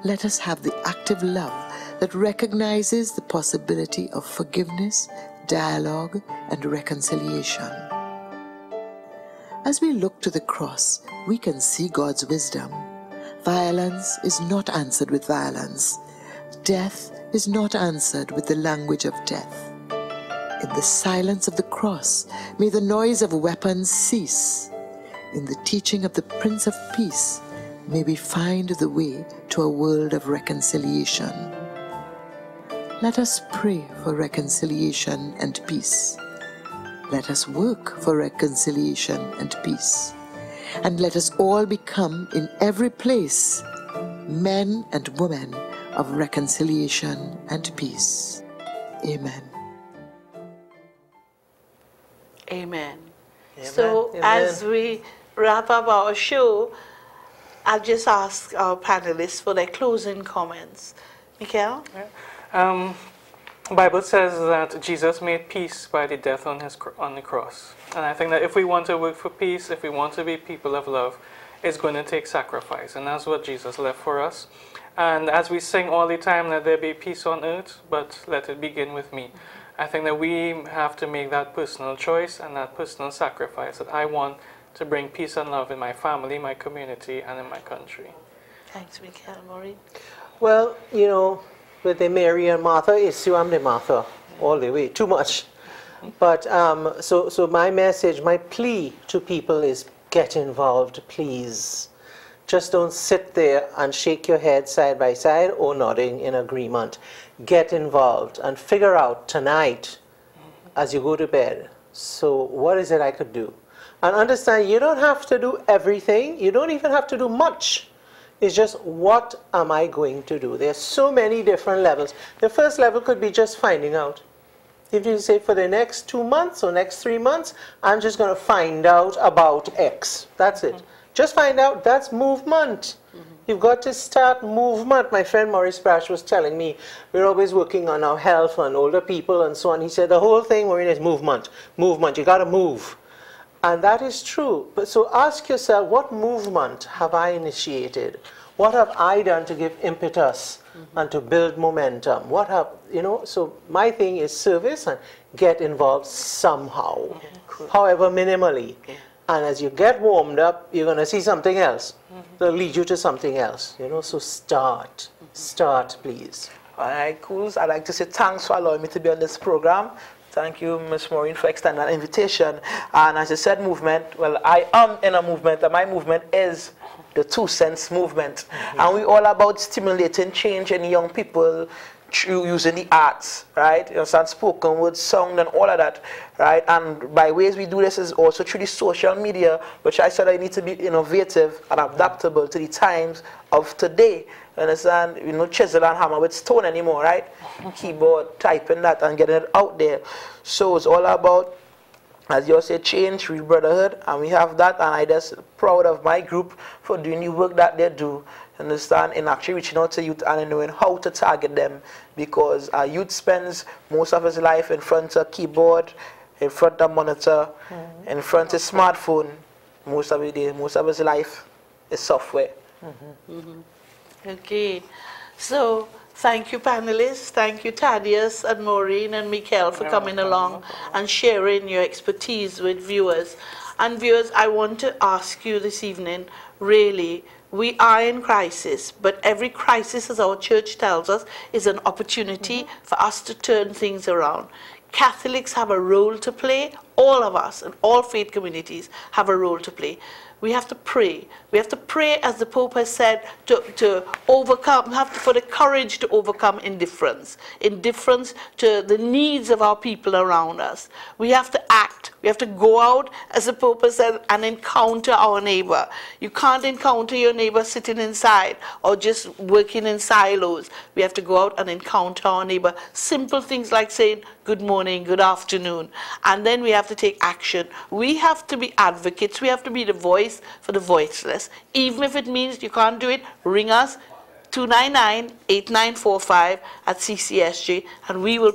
Let us have the active love that recognizes the possibility of forgiveness, dialogue, and reconciliation. As we look to the cross, we can see God's wisdom. Violence is not answered with violence. Death is not answered with the language of death. In the silence of the cross, may the noise of weapons cease. In the teaching of the Prince of Peace, may we find the way to a world of reconciliation. Let us pray for reconciliation and peace. Let us work for reconciliation and peace. And let us all become, in every place, men and women of reconciliation and peace. Amen. Amen. So Amen. as we wrap up our show, I'll just ask our panelists for their closing comments. Mikhail? The Bible says that Jesus made peace by the death on the cross. And I think that if we want to work for peace, if we want to be people of love, it's going to take sacrifice. And that's what Jesus left for us. And as we sing all the time, let there be peace on earth, but let it begin with me. I think that we have to make that personal choice and that personal sacrifice, that I want to bring peace and love in my family, my community, and in my country. Thanks, Mikhail. Maureen? Well, you know, with the Mary and Martha issue, I'm the Martha all the way, too much. But so my message, my plea to people is get involved, please. Just don't sit there and shake your head side by side or nodding in agreement. Get involved and figure out tonight, as you go to bed, So what is it I could do? And understand, you don't have to do everything. You don't even have to do much. It's just, what am I going to do? There's so many different levels. The first level could be just finding out. If you say for the next 2 months or next 3 months, I'm just going to find out about X. That's it. Just find out. That's movement. You've got to start movement. My friend Maurice Brash was telling me, we're always working on our health and older people and so on. He said the whole thing, Maureen, is movement. Movement. You got to move. And that is true. But so ask yourself, what movement have I initiated? What have I done to give impetus and to build momentum? What have, you know, so my thing is service and get involved somehow, however minimally. And as you get warmed up, you're going to see something else. That'll lead you to something else, you know, so start. Start, please. All right, cool. I'd like to say thanks for allowing me to be on this program. Thank you, Ms. Maureen, for extending that invitation. And as I said, movement, well, I am in a movement, and my movement is the 2 Cents movement. And we're all about stimulating change in young people through using the arts, right? You know, spoken word, sound, and all of that, right? And by ways we do this is also through the social media, which I said I need to be innovative and adaptable to the times of today. You understand? You know, chisel and hammer with stone anymore, right? Keyboard, typing that and getting it out there. So it's all about, as you say, change, real brotherhood, and we have that, and I'm just proud of my group for doing the work that they do. Understand, in actually reaching out to youth and knowing how to target them, because our youth spends most of his life in front of a keyboard, in front of a monitor, in front of a smartphone. Most of the day, most of his life is software. Okay, so thank you, panelists. Thank you, Thaddeus and Maureen and Mikael, for coming along and sharing your expertise with viewers. And viewers, I want to ask you this evening, really, we are in crisis, but every crisis, as our church tells us, is an opportunity for us to turn things around. Catholics have a role to play. All of us and all faith communities have a role to play. We have to pray. We have to pray, as the Pope has said, to overcome, for the courage to overcome indifference. Indifference to the needs of our people around us. We have to act. We have to go out, as the Pope has said, and encounter our neighbor. You can't encounter your neighbor sitting inside or just working in silos. We have to go out and encounter our neighbor. Simple things like saying good morning, good afternoon. And then we have to take action. We have to be advocates. We have to be the voice for the voiceless. Even if it means you can't do it, ring us, 299-8945 at CCSJ, and we will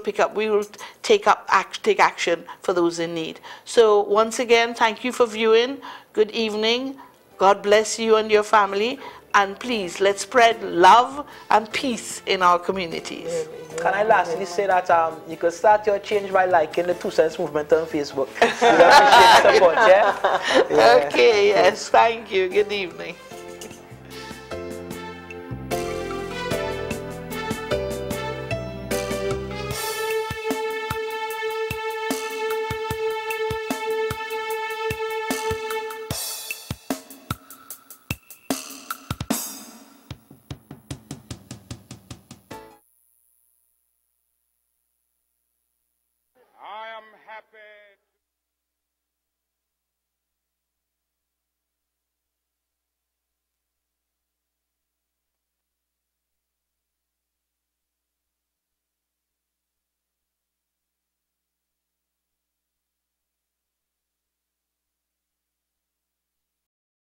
take action for those in need. So once again, thank you for viewing. Good evening. God bless you and your family. And please, let's spread love and peace in our communities. Can I lastly say that you can start your change by liking the 2 Cents movement on Facebook. We appreciate the support, yeah? Okay, yes, thank you. Good evening.